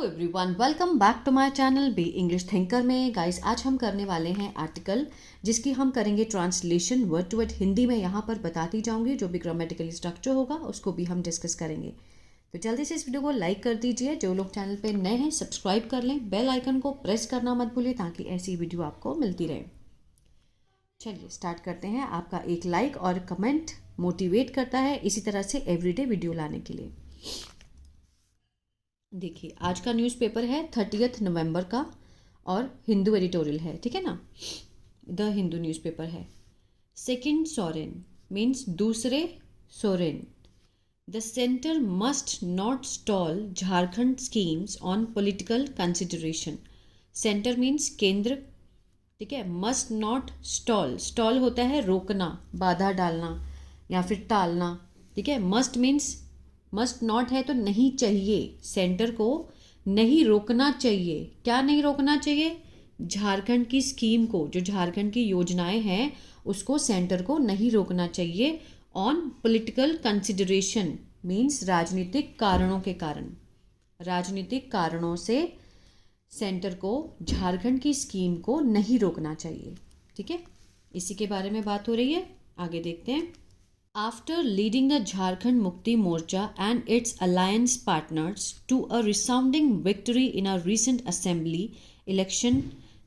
Hello everyone, welcome back to my channel be English thinker में। Guys, आज हम करने वाले हैं आर्टिकल जिसकी हम करेंगे translation word to word Hindi में। यहाँ पर बताती जाऊंगी जो भी ग्रामेटिकली स्ट्रक्चर होगा उसको भी हम डिस्कस करेंगे। तो जल्दी से इस वीडियो को लाइक कर दीजिए। जो लोग चैनल पे नए हैं सब्सक्राइब कर लें, बेल आइकन को प्रेस करना मत भूलिए ताकि ऐसी वीडियो आपको मिलती रहे। चलिए स्टार्ट करते हैं। आपका एक लाइक और कमेंट मोटिवेट करता है इसी तरह से एवरीडे वीडियो लाने के लिए। देखिए, आज का न्यूज़पेपर है 30 नवंबर का और हिंदू एडिटोरियल है, ठीक है ना। द हिंदू न्यूज़पेपर है। सेकंड सोरेन मीन्स दूसरे Soren. The centre must not stall Jharkhand schemes on political consideration. Centre means केंद्र, ठीक है। मस्ट नॉट स्टॉल, स्टॉल होता है रोकना, बाधा डालना या फिर टालना, ठीक है। मस्ट मीन्स मस्ट नॉट है तो नहीं चाहिए, सेंटर को नहीं रोकना चाहिए। क्या नहीं रोकना चाहिए? झारखंड की स्कीम को, जो झारखंड की योजनाएं हैं उसको सेंटर को नहीं रोकना चाहिए। ऑन पॉलिटिकल कंसिडरेशन मीन्स राजनीतिक कारणों के कारण, राजनीतिक कारणों से सेंटर को झारखंड की स्कीम को नहीं रोकना चाहिए, ठीक है। इसी के बारे में बात हो रही है, आगे देखते हैं। After leading the Jharkhand Mukti Morcha and its alliance partners to a resounding victory in a recent assembly election,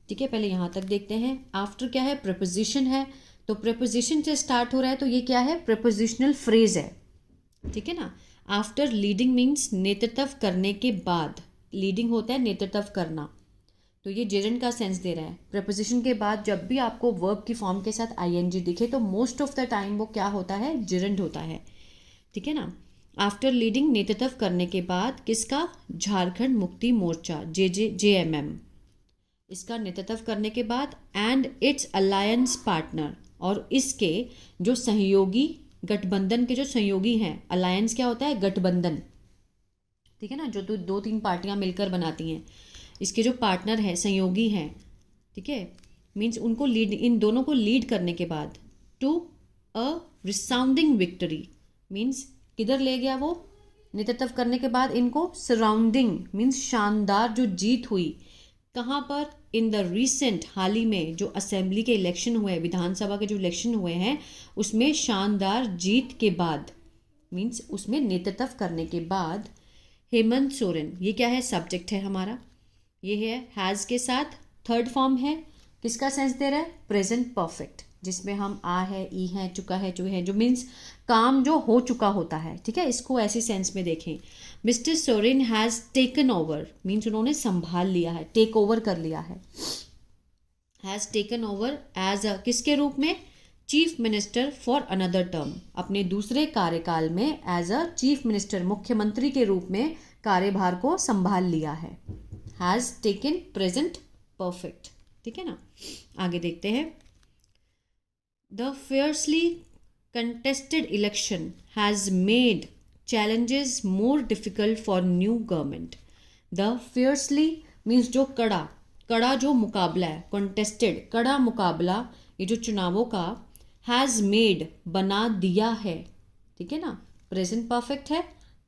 ठीक है। पहले यहाँ तक देखते हैं। आफ्टर क्या है? प्रपोजिशन है, तो प्रपोजिशन से स्टार्ट हो रहा है तो ये क्या है? प्रपोजिशनल फ्रेज है, ठीक है ना। आफ्टर लीडिंग मीन्स नेतृत्व करने के बाद, लीडिंग होता है नेतृत्व करना, तो ये जेरेंट का सेंस दे रहा है। प्रपोजिशन के बाद जब भी आपको वर्ब की फॉर्म के साथ आईएनजी दिखे तो मोस्ट ऑफ द टाइम वो क्या होता है? जेरेंट होता है, ठीक है ना। आफ्टर लीडिंग नेतृत्व करने के बाद किसका? झारखंड मुक्ति मोर्चा JMM, इसका नेतृत्व करने के बाद एंड इट्स अलायंस पार्टनर, और इसके जो सहयोगी, गठबंधन के जो सहयोगी हैं। अलायंस क्या होता है? गठबंधन, ठीक है ना, जो दो तीन पार्टियां मिलकर बनाती हैं। इसके जो पार्टनर है, सहयोगी हैं, ठीक है, मीन्स उनको लीड, इन दोनों को लीड करने के बाद to a resounding victory means किधर ले गया वो? नेतृत्व करने के बाद इनको सराउंडिंग मीन्स शानदार जो जीत हुई। कहाँ पर? इन द रिसेंट, हाल ही में जो असेंबली के इलेक्शन हुए, विधानसभा के जो इलेक्शन हुए हैं उसमें शानदार जीत के बाद मीन्स उसमें नेतृत्व करने के बाद हेमंत सोरेन, ये क्या है? सब्जेक्ट है हमारा, ये है हैज़ के साथ थर्ड फॉर्म है। किसका सेंस दे रहा है? प्रेजेंट परफेक्ट, जिसमें हम आ है, ई है, चुका है, जो है, जो मीन्स काम जो हो चुका होता है, ठीक है। इसको ऐसी सेंस में देखें। Mister Soren has taken over means उन्होंने संभाल लिया है, टेक ओवर कर लिया है। Has taken over as a, किसके रूप में? Chief minister for another term, अपने दूसरे कार्यकाल में एज अ चीफ मिनिस्टर, मुख्यमंत्री के रूप में कार्यभार को संभाल लिया है। हैज़ टेकन प्रेजेंट परफेक्ट, ठीक है ना। आगे देखते हैं। The fiercely contested election has made challenges more difficult for new government. The fiercely means जो कड़ा, कड़ा जो मुकाबला है, कंटेस्टेड कड़ा मुकाबला, ये जो चुनावों का, हैज़ मेड बना दिया है, ठीक है ना। प्रेजेंट परफेक्ट है,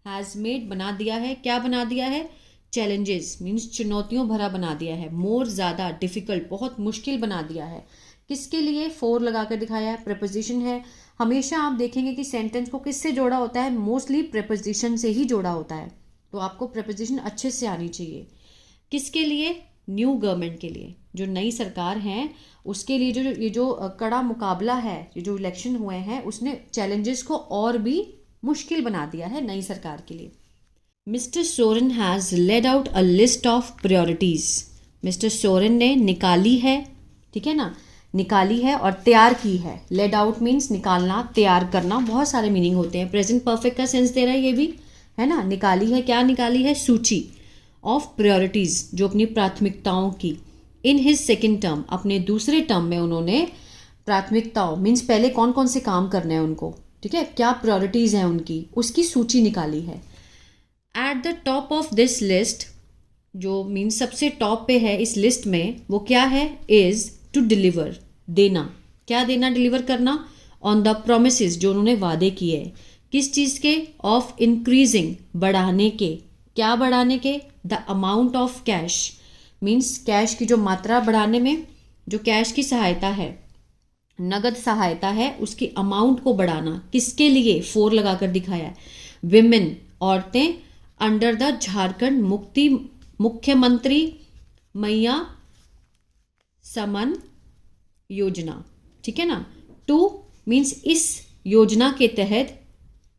हैज़ मेड बना दिया है। क्या बना दिया है? चैलेंजेस मीन्स चुनौतियों भरा बना दिया है, मोर ज़्यादा, डिफ़िकल्ट बहुत मुश्किल बना दिया है। किसके लिए? फोर लगा कर दिखाया है, प्रपोजिशन है। हमेशा आप देखेंगे कि सेंटेंस को किससे जोड़ा होता है? मोस्टली प्रपोजिशन से ही जोड़ा होता है, तो आपको प्रपोजिशन अच्छे से आनी चाहिए। किसके लिए? न्यू गवर्नमेंट के लिए, जो नई सरकार है उसके लिए। जो ये जो कड़ा मुकाबला है, ये जो इलेक्शन हुए हैं उसने चैलेंजेस को और भी मुश्किल बना दिया है नई सरकार के लिए। Mister Soren has laid out a list of priorities, mister Soren ने निकाली है, ठीक है ना, निकाली है और तैयार की है। लेड आउट मीन्स निकालना, तैयार करना, बहुत सारे मीनिंग होते हैं। प्रेजेंट परफेक्ट का सेंस दे रहा है ये भी, है ना। निकाली है, क्या निकाली है? सूची ऑफ प्रायोरिटीज़, जो अपनी प्राथमिकताओं की। इन हिज सेकेंड टर्म, अपने दूसरे टर्म में उन्होंने प्राथमिकताओं मीन्स पहले कौन कौन से काम करने हैं उनको, ठीक है, क्या प्रायोरिटीज़ हैं उनकी, उसकी सूची निकाली है। At the top of this list, जो मीन्स सबसे टॉप पे है इस लिस्ट में, वो क्या है? इज़ टू डिलीवर, देना। क्या देना? डिलीवर करना। ऑन द प्रोमिसेस, जो उन्होंने वादे किए। किस चीज़ के? ऑफ इंक्रीजिंग, बढ़ाने के, क्या बढ़ाने के? The amount of cash, means cash की जो मात्रा बढ़ाने में, जो कैश की सहायता है, नगद सहायता है, उसकी अमाउंट को बढ़ाना। किसके लिए? 4 लगाकर दिखाया है। विमेन, औरतें, अंडर द झारखंड मुक्ति मुख्यमंत्री मैया समन योजना, ठीक है ना। 2 मीन्स इस योजना के तहत,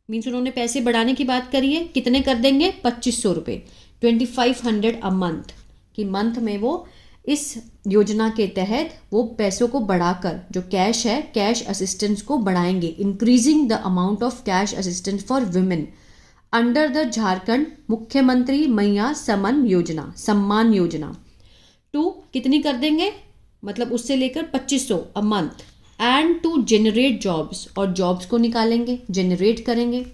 मीन्स उन्होंने पैसे बढ़ाने की बात करी है। कितने कर देंगे? 2500 रुपये, 2500 अ मंथ, कि मंथ में वो इस योजना के तहत वो पैसों को बढ़ाकर, जो कैश है, कैश असिस्टेंस को बढ़ाएंगे। Increasing the amount of cash assistance for women under the Jharkhand मुख्यमंत्री मैया समन योजना, सम्मान योजना। 2 कितनी कर देंगे? मतलब उससे लेकर 2500 a month. And to generate jobs, और जॉब्स को निकालेंगे, जनरेट करेंगे।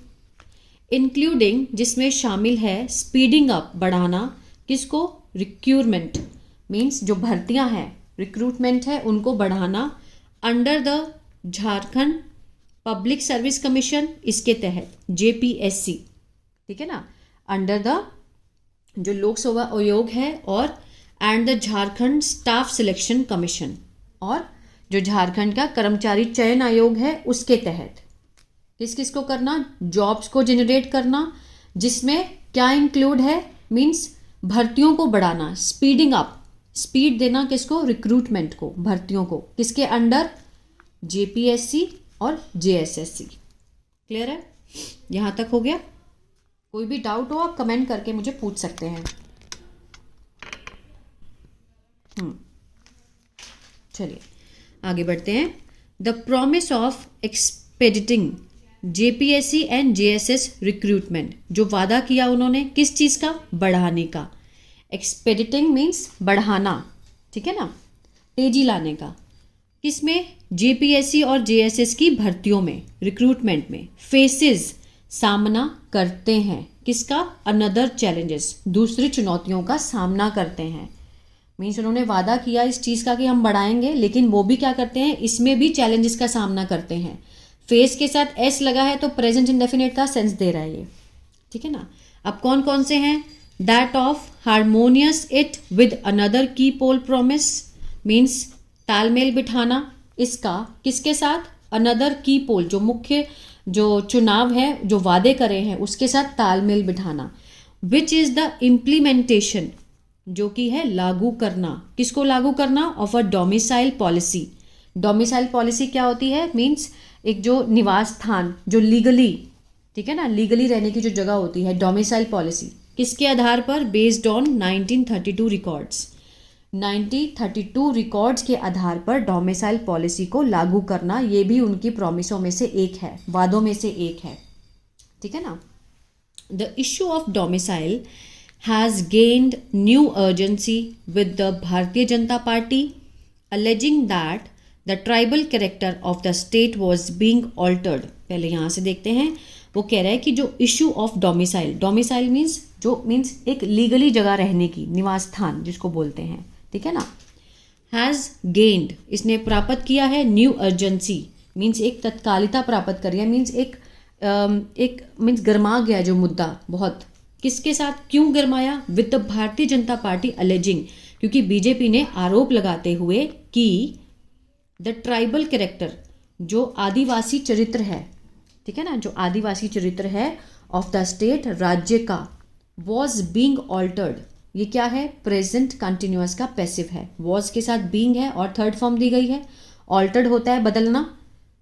इंक्लूडिंग, जिसमें शामिल है स्पीडिंग अप, बढ़ाना। किसको? रिक्रूटमेंट, मीन्स जो भर्तियां हैं, रिक्रूटमेंट है, उनको बढ़ाना। Under the Jharkhand public service commission, इसके तहत JPSC, ठीक है ना, अंडर द जो लोक सेवा आयोग है, और and the Jharkhand staff selection commission, और जो झारखंड का कर्मचारी चयन आयोग है, उसके तहत किस किस को करना? जॉब्स को जनरेट करना, जिसमें क्या इंक्लूड है? मीन्स भर्तियों को बढ़ाना, स्पीडिंग अप, स्पीड देना किसको? रिक्रूटमेंट को, भर्तियों को। किसके अंडर? JPSC और JSSC। क्लियर है? यहाँ तक हो गया? कोई भी डाउट हो आप कमेंट करके मुझे पूछ सकते हैं। चलिए आगे बढ़ते हैं। The promise of expediting JPSC and JSS recruitment, जो वादा किया उन्होंने किस चीज़ का? बढ़ाने का। एक्सपेडिटिंग मीन्स बढ़ाना, ठीक है ना, तेजी लाने का। किसमें? JPSC और JSS की भर्तियों में, रिक्रूटमेंट में। फेसेस, सामना करते हैं, किसका? अनदर चैलेंजेस, दूसरी चुनौतियों का सामना करते हैं। मीन्स उन्होंने वादा किया इस चीज़ का कि हम बढ़ाएंगे, लेकिन वो भी क्या करते हैं? इसमें भी चैलेंजेस का सामना करते हैं। फेस के साथ S लगा है तो प्रेजेंट इंडेफिनिट का सेंस दे रहा है ये, ठीक है ना। अब कौन कौन से हैं? That of harmonious it with another की पोल प्रॉमिस, मीन्स तालमेल बिठाना इसका किसके साथ? अनदर की पोल, जो मुख्य जो चुनाव है, जो वादे करे हैं, उसके साथ तालमेल बिठाना। विच इज़ द इम्प्लीमेंटेशन, जो कि है लागू करना। किसको लागू करना? Of a domicile policy. Domicile policy क्या होती है? मीन्स एक जो निवास स्थान, जो लीगली, ठीक है ना, लीगली रहने की जो जगह होती है, डोमिसाइल पॉलिसी। किसके आधार पर? Based on 1932 records. 1932 रिकॉर्ड्स के आधार पर डोमिसाइल पॉलिसी को लागू करना, ये भी उनकी प्रॉमिसों में से एक है, वादों में से एक है, ठीक है ना। The issue of domicile has gained new urgency with the Bharatiya Janata Party, alleging that the tribal character of the state was being altered. पहले यहाँ से देखते हैं, वो कह रहा है कि जो issue of domicile, domicile means जो मीन्स एक लीगली जगह रहने की, निवास स्थान जिसको बोलते हैं, ठीक है ना। हैज़ गेन्ड, इसने प्राप्त किया है। न्यू अर्जेंसी मीन्स एक तत्कालिकता प्राप्त करी है, मीन्स एक मीन्स गरमा गया जो मुद्दा बहुत। किसके साथ? क्यों गरमाया? With the Bharatiya Janata party alleging, क्योंकि बीजेपी ने आरोप लगाते हुए कि द ट्राइबल कैरेक्टर, जो आदिवासी चरित्र है, ठीक है ना, जो आदिवासी चरित्र है ऑफ द स्टेट, राज्य का, वॉज बींग ऑल्टर्ड। ये क्या है? प्रेजेंट कंटिन्यूअस का पैसिव है, वॉज के साथ बींग है और थर्ड फॉर्म दी गई है। ऑल्टर्ड होता है बदलना,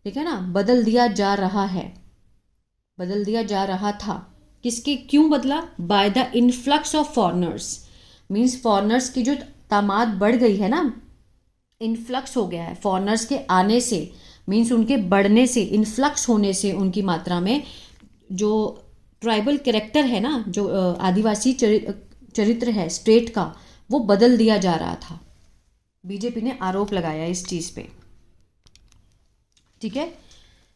ठीक है ना, बदल दिया जा रहा है, बदल दिया जा रहा था। किसके? क्यों बदला? By the influx of foreigners, means foreigners की जो तादाद बढ़ गई है ना, इन्फ्लक्स हो गया है फॉरनर्स के आने से, मीन्स उनके बढ़ने से, इन्फ्लक्स होने से उनकी मात्रा में जो ट्राइबल कैरेक्टर है ना, जो आदिवासी चरित्र है स्टेट का, वो बदल दिया जा रहा था। बीजेपी ने आरोप लगाया इस चीज़ पे, ठीक है।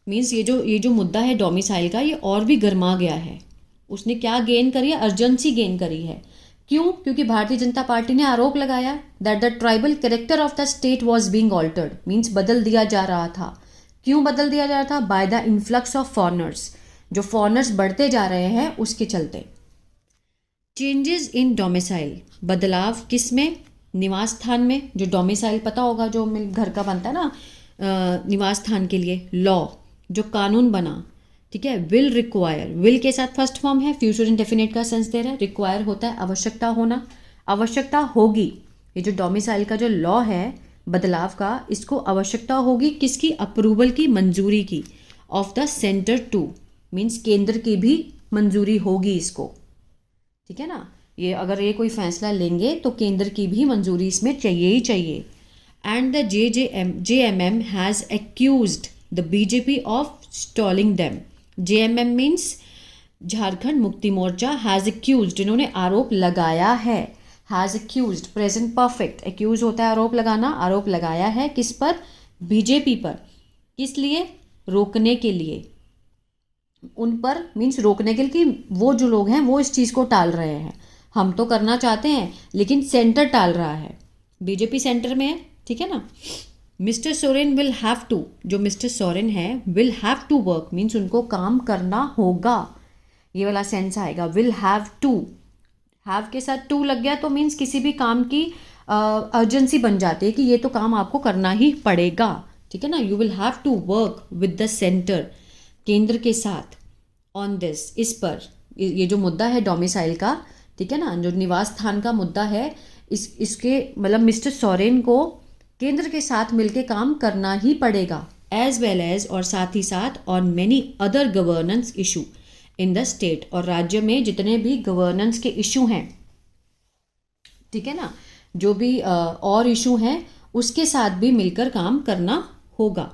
मीन्स ये जो मुद्दा है डोमिसाइल का, ये और भी गर्मा गया है। उसने क्या गेन करी है? अर्जेंसी गेन करी है। क्यों? क्योंकि भारतीय जनता पार्टी ने आरोप लगाया that the tribal character of the state was being altered, means बदल दिया जा रहा था। क्यों बदल दिया जा रहा था? By the influx of foreigners, जो फॉरनर्स बढ़ते जा रहे हैं उसके चलते। चेंजेस इन डोमिसाइल, बदलाव किस में? निवास स्थान में। जो डोमिसाइल पता होगा, जो घर का बनता है ना निवास स्थान के लिए, लॉ, जो कानून बना, ठीक है। विल रिक्वायर, विल के साथ फर्स्ट फॉर्म है, फ्यूचर इंडेफिनिट का सेंस दे रहा है। रिक्वायर होता है आवश्यकता होना, आवश्यकता होगी। ये जो डोमिसाइल का जो लॉ है बदलाव का, इसको आवश्यकता होगी किसकी? अप्रूवल की, मंजूरी की। Of the centre to, means केंद्र की भी मंजूरी होगी इसको, ठीक है ना। ये अगर ये कोई फैसला लेंगे तो केंद्र की भी मंजूरी इसमें चाहिए ही चाहिए। And the JMM has accused the BJP of stalling them. JMM means Jharkhand Mukti Morcha, has accused, इन्होंने आरोप लगाया है। Has accused present perfect, accuse होता है आरोप लगाना, आरोप लगाया है किस पर? BJP पर। किस लिए? रोकने के लिए, उन पर, मीन्स रोकने के लिए कि वो जो लोग हैं वो इस चीज़ को टाल रहे हैं। हम तो करना चाहते हैं लेकिन सेंटर टाल रहा है, BJP सेंटर में है, ठीक है ना। Mister Soren will have to, जो मिस्टर सोरेन है will have to work, means उनको काम करना होगा, ये वाला सेंस आएगा। विल हैव टू, हैव के साथ टू लग गया तो मीन्स किसी भी काम की अर्जेंसी बन जाती है कि ये तो काम आपको करना ही पड़ेगा, ठीक है ना। You will have to work with the centre, केंद्र के साथ, ऑन दिस, इस पर। ये जो मुद्दा है डोमिसाइल का, ठीक है ना, जो निवास स्थान का मुद्दा है, इसके मतलब मिस्टर सोरेन को केंद्र के साथ मिलकर काम करना ही पड़ेगा। एज वेल एज, और साथ ही साथ, on many other governance issue in the state, और राज्य में जितने भी गवर्नेंस के इशू हैं, ठीक है ना, जो भी और इशू हैं उसके साथ भी मिलकर काम करना होगा।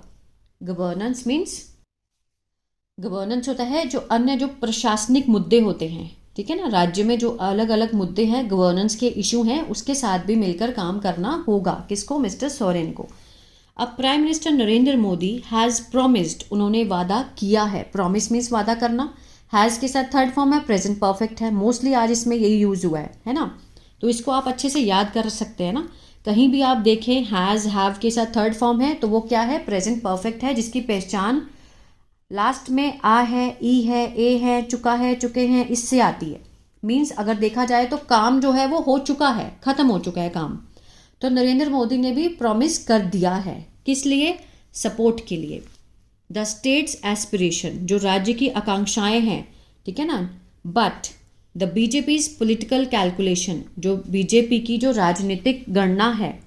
गवर्नेंस मीन्स, गवर्नेंस होता है जो अन्य जो प्रशासनिक मुद्दे होते हैं, ठीक है ना, राज्य में जो अलग अलग मुद्दे हैं, गवर्नेंस के इशू हैं, उसके साथ भी मिलकर काम करना होगा। किसको? मिस्टर सोरेन को। अब prime minister Narendra Modi has promised, उन्होंने वादा किया है। प्रॉमिस मीन्स वादा करना, हैज़ के साथ थर्ड फॉर्म है, प्रेजेंट परफेक्ट है, मोस्टली आज इसमें यही यूज हुआ है ना। तो इसको आप अच्छे से याद कर सकते हैं ना। कहीं भी आप देखें हैज़, हैव के साथ थर्ड फॉर्म है तो वो क्या है? प्रेजेंट परफेक्ट है, जिसकी पहचान लास्ट में आ है, ई है, ए है, चुका है, चुके हैं, इससे आती है। मीन्स अगर देखा जाए तो काम जो है वो हो चुका है, खत्म हो चुका है काम। तो नरेंद्र मोदी ने भी प्रॉमिस कर दिया है, किस लिए? सपोर्ट के लिए। द स्टेट्स एस्पिरेशन, जो राज्य की आकांक्षाएं हैं, ठीक है ना। But the BJP's political calculation, जो BJP की जो राजनीतिक गणना है,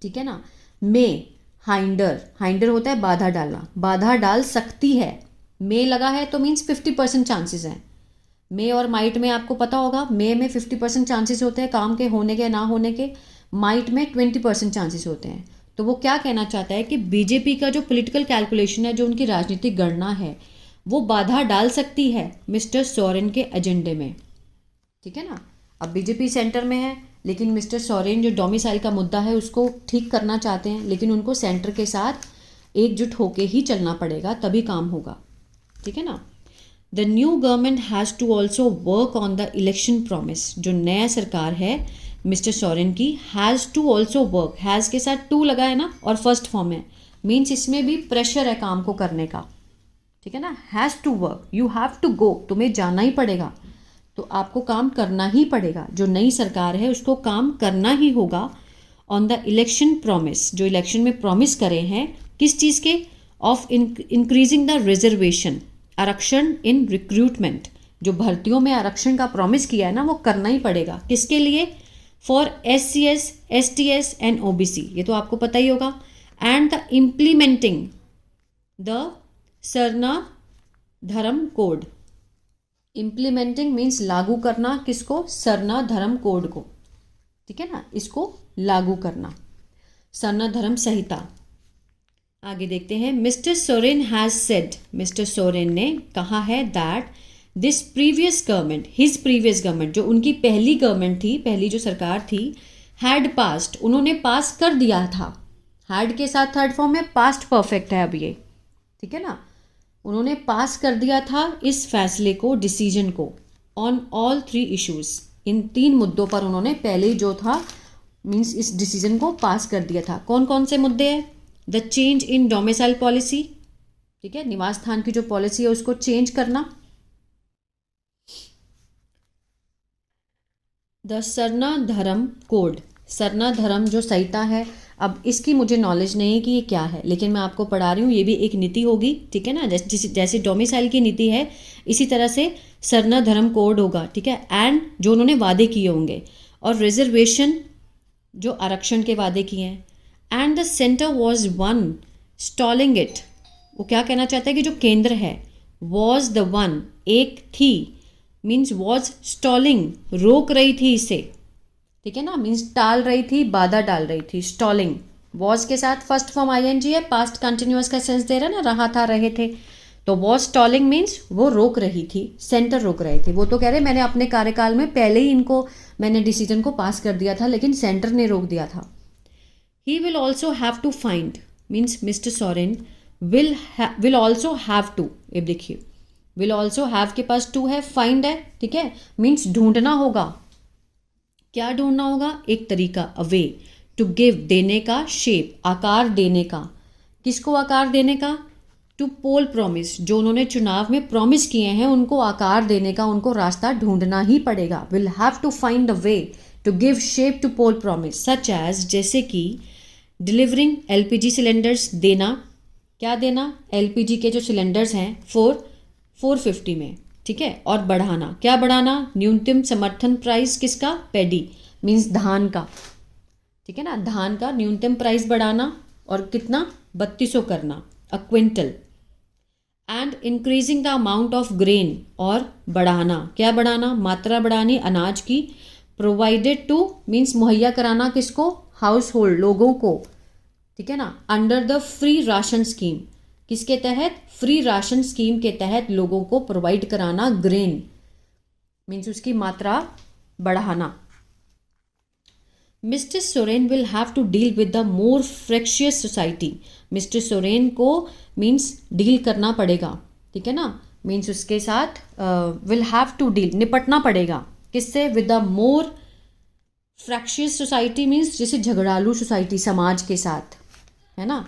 ठीक है ना, में हाइंडर, हाइंडर होता है बाधा डालना, बाधा डाल सकती है। मे लगा है तो मीन्स 50% चांसेस हैं। मे और माइट में आपको पता होगा, मे में 50% चांसेस होते हैं काम के होने के, ना होने के। माइट में 20% चांसेस होते हैं। तो वो क्या कहना चाहता है कि BJP का जो पॉलिटिकल कैलकुलेशन है, जो उनकी राजनीतिक गणना है, वो बाधा डाल सकती है मिस्टर सोरेन के एजेंडे में, ठीक है ना। अब BJP सेंटर में है लेकिन मिस्टर सोरेन जो डोमिसाइल का मुद्दा है उसको ठीक करना चाहते हैं, लेकिन उनको सेंटर के साथ एकजुट होके ही चलना पड़ेगा, तभी काम होगा, ठीक है ना। The new government has to also work on the election promise, जो नया सरकार है मिस्टर सोरेन की, has to also work, has के साथ टू लगा है ना, और फर्स्ट फॉर्म है, मीन्स इसमें भी प्रेशर है काम को करने का, ठीक है ना। Has to work, you have to go, तुम्हें जाना ही पड़ेगा, तो आपको काम करना ही पड़ेगा। जो नई सरकार है उसको काम करना ही होगा। ऑन द इलेक्शन प्रॉमिस, जो इलेक्शन में प्रॉमिस करे हैं, किस चीज़ के? ऑफ इंक्रीजिंग द रिजर्वेशन, आरक्षण इन रिक्रूटमेंट, जो भर्तियों में आरक्षण का प्रॉमिस किया है ना, वो करना ही पड़ेगा। किसके लिए? For SCS, STS and OBC, ये तो आपको पता ही होगा। And the implementing the Sarna धर्म कोड, इम्प्लीमेंटिंग मीन्स लागू करना, किसको? सरना धर्म कोड को, ठीक है ना, इसको लागू करना, सरना धर्म संहिता। आगे देखते हैं। Mister Soren has said, mister Soren ने कहा है that this previous government, his previous government, जो उनकी पहली गवर्नमेंट थी, पहली जो सरकार थी, हैड पास्ड, उन्होंने पास कर दिया था। हैड के साथ थर्ड फॉर्म में पास्ट परफेक्ट है अब ये, ठीक है ना। उन्होंने पास कर दिया था इस फैसले को, डिसीजन को, ऑन ऑल 3 इश्यूज, इन 3 मुद्दों पर उन्होंने पहले ही जो था मीन्स इस डिसीजन को पास कर दिया था। कौन कौन से मुद्दे हैं? The change in domicile policy, ठीक है, निवास स्थान की जो पॉलिसी है उसको चेंज करना। द सरना धर्म कोड, सरना धर्म जो संहिता है, अब इसकी मुझे नॉलेज नहीं है कि ये क्या है, लेकिन मैं आपको पढ़ा रही हूँ, ये भी एक नीति होगी, ठीक है ना। जैसे डोमिसाइल की नीति है, इसी तरह से सरना धर्म कोड होगा, ठीक है। एंड जो उन्होंने वादे किए होंगे, और रिजर्वेशन जो आरक्षण के वादे किए हैं। And the centre was one stalling it, वो क्या कहना चाहता है कि जो केंद्र है, वॉज द वन, एक थी, मीन्स वॉज स्टॉलिंग, रोक रही थी इसे, ठीक है ना, मीन्स टाल रही थी, बाधा डाल रही थी। स्टॉलिंग वॉज के साथ फर्स्ट फॉर्म आईएनजी है, पास्ट कंटिन्यूअस का सेंस दे रहा है ना, रहा था, रहे थे, तो वॉज स्टॉलिंग मीन्स वो रोक रही थी, सेंटर रोक रहे थे। वो तो कह रहे मैंने अपने कार्यकाल में पहले ही इनको मैंने डिसीजन को पास कर दिया था, लेकिन सेंटर ने रोक दिया था। He will also have to find, means mister Soren will also have to, ये देखिए, विल ऑल्सो हैव के पास टू है, फाइंड है, ठीक है, मीन्स ढूंढना होगा। क्या ढूंढना होगा? एक तरीका, अ वे टू गिव, देने का, शेप, आकार देने का। किसको आकार देने का? टू पोल प्रॉमिस, जो उन्होंने चुनाव में प्रॉमिस किए हैं उनको आकार देने का, उनको रास्ता ढूंढना ही पड़ेगा। Will have to find a way to give shape to poll promise, such as, जैसे कि डिलीवरिंग एलपीजी सिलेंडर्स, देना, क्या देना? एलपीजी के जो सिलेंडर्स हैं 450 में, ठीक है, और बढ़ाना, क्या बढ़ाना? न्यूनतम समर्थन प्राइस किसका? पैडी, मीन्स धान का, ठीक है ना, धान का न्यूनतम प्राइस बढ़ाना, और कितना? 3200 करना, a quintal. And increasing the amount of grain, और बढ़ाना, क्या बढ़ाना? मात्रा बढ़ानी अनाज की। प्रोवाइडेड टू, मीन्स मुहैया कराना, किसको? हाउस होल्ड, लोगों को, ठीक है ना। Under the free ration scheme, किसके तहत? फ्री राशन स्कीम के तहत लोगों को प्रोवाइड कराना ग्रेन, मीन्स उसकी मात्रा बढ़ाना। Mister Soren will have to deal with the more fractious society, mister Soren को मीन्स डील करना पड़ेगा, ठीक है ना, मीन्स उसके साथ विल हैव टू डील, निपटना पड़ेगा, किससे? With the more fractious society, means जैसे झगड़ालू सोसाइटी, समाज के साथ, है ना।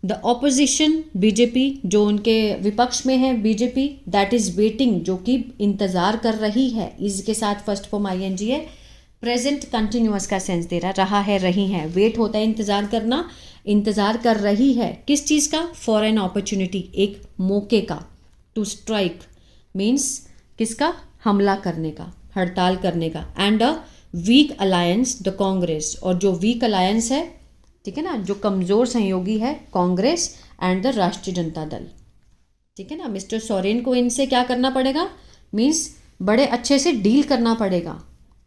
द ऑपोजिशन, बीजेपी, जो उनके विपक्ष में है बीजेपी, दैट इज वेटिंग, जो कि इंतजार कर रही है, इसके साथ फर्स्ट फॉर्म आईएनजी है। प्रेजेंट कंटिन्यूअस का सेंस दे रहा है, रही है, वेट होता है इंतजार करना, इंतजार कर रही है, किस चीज़ का? फॉर एन अपॉर्चुनिटी, एक मौके का। टू स्ट्राइक मीन्स किसका? हमला करने का, हड़ताल करने का। And a weak alliance, the Congress, और जो वीक अलायंस है, ठीक है ना, जो कमज़ोर सहयोगी है, कांग्रेस एंड द राष्ट्रीय जनता दल, ठीक है ना। मिस्टर सोरेन को इनसे क्या करना पड़ेगा? मीन्स बड़े अच्छे से डील करना पड़ेगा।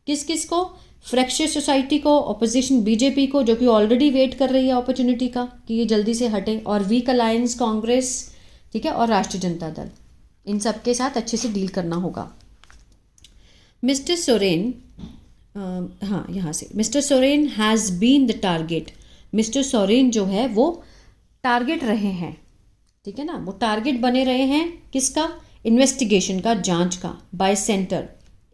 किस किस को? फ्रैक्शियस सोसाइटी को, ऑपोजिशन बीजेपी को, जो कि ऑलरेडी वेट कर रही है अपॉर्चुनिटी का कि ये जल्दी से हटे, और वीक अलायंस कांग्रेस, ठीक है, और राष्ट्रीय जनता दल, इन सब के साथ अच्छे से डील करना होगा। मिस्टर सोरेन, हाँ यहाँ से, mister Soren has been the target, mister Soren जो है वो टारगेट रहे हैं, ठीक है ना, वो टारगेट बने रहे हैं, किसका? इन्वेस्टिगेशन का, जांच का, बाय सेंटर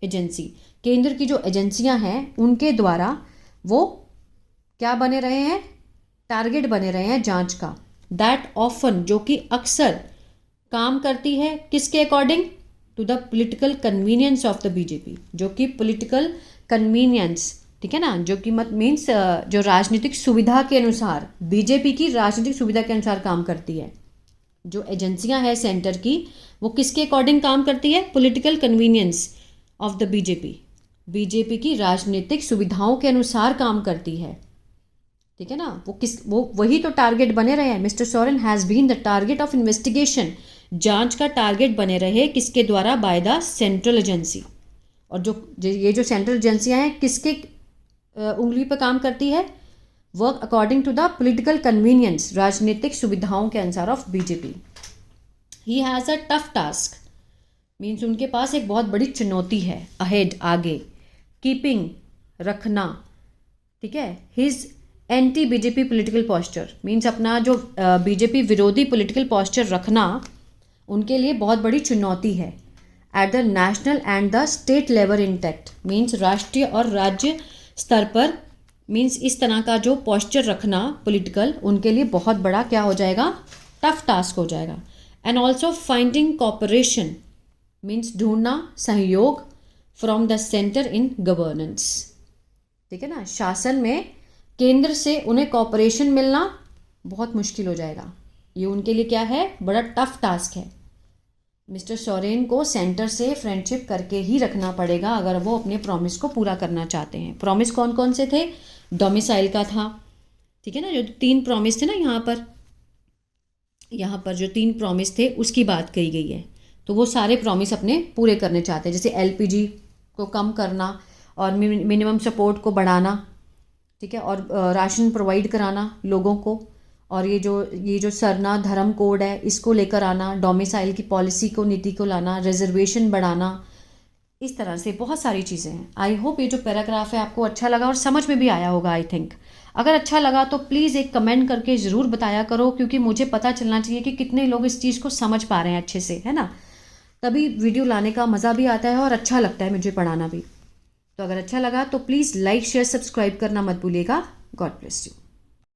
एजेंसी, केंद्र की जो एजेंसियां हैं उनके द्वारा वो क्या बने रहे हैं? टारगेट बने रहे हैं जांच का। दैट ऑफन, जो कि अक्सर काम करती है, किसके according? To the political convenience of the BJP, जो कि पॉलिटिकल कन्वीनियंस, ठीक है ना, जो कि मत मीन्स जो राजनीतिक सुविधा के अनुसार, बीजेपी की राजनीतिक सुविधा के अनुसार काम करती है। जो एजेंसियां हैं सेंटर की, वो किसके अकॉर्डिंग काम करती है? Political convenience of the BJP, BJP की राजनीतिक सुविधाओं के अनुसार काम करती है, ठीक है ना। वो वही तो टारगेट बने रहे हैं। Mister Soren has been the target of investigation, जांच का टारगेट बने रहे, किसके द्वारा? By the central agency. और ये जो सेंट्रल एजेंसियां हैं, किसके उंगली पर काम करती है? Work according to the political convenience, राजनीतिक सुविधाओं के अनुसार of BJP. He has a tough task, means उनके पास एक बहुत बड़ी चुनौती है, अहेड, आगे। कीपिंग, रखना, ठीक है। His anti BJP political posture, means अपना जो बीजेपी विरोधी पॉलिटिकल पोस्चर रखना उनके लिए बहुत बड़ी चुनौती है। At the national and the state level intact, means राष्ट्रीय और राज्य स्तर पर, मीन्स इस तरह का जो पोस्चर रखना पॉलिटिकल, उनके लिए बहुत बड़ा क्या हो जाएगा? टफ टास्क हो जाएगा। And also finding cooperation, means ढूंढना, सहयोग, from the centre in governance. ठीक है ना, शासन में केंद्र से उन्हें कॉपरेशन मिलना बहुत मुश्किल हो जाएगा। ये उनके लिए क्या है, बड़ा टफ टास्क है। मिस्टर सोरेन को सेंटर से फ्रेंडशिप करके ही रखना पड़ेगा अगर वो अपने प्रॉमिस को पूरा करना चाहते हैं। प्रॉमिस कौन कौन से थे, डोमिसाइल का था, ठीक है ना, जो 3 प्रॉमिस थे ना यहाँ पर जो 3 प्रॉमिस थे उसकी बात कही गई है। तो वो सारे प्रॉमिस अपने पूरे करने चाहते हैं, जैसे एलपीजी को कम करना और मिनिमम सपोर्ट को बढ़ाना, ठीक है, और राशन प्रोवाइड कराना लोगों को, और ये जो सरना धर्म कोड है इसको लेकर आना, डोमिसाइल की पॉलिसी को, नीति को लाना, रिजर्वेशन बढ़ाना, इस तरह से बहुत सारी चीज़ें हैं। आई होप ये जो पैराग्राफ है आपको अच्छा लगा और समझ में भी आया होगा। आई थिंक अगर अच्छा लगा तो प्लीज़ एक कमेंट करके ज़रूर बताया करो, क्योंकि मुझे पता चलना चाहिए कि कितने लोग इस चीज़ को समझ पा रहे हैं अच्छे से, है ना। तभी वीडियो लाने का मज़ा भी आता है और अच्छा लगता है मुझे पढ़ाना भी। तो अगर अच्छा लगा तो प्लीज़ लाइक शेयर सब्सक्राइब करना मत भूलिएगा। God bless you.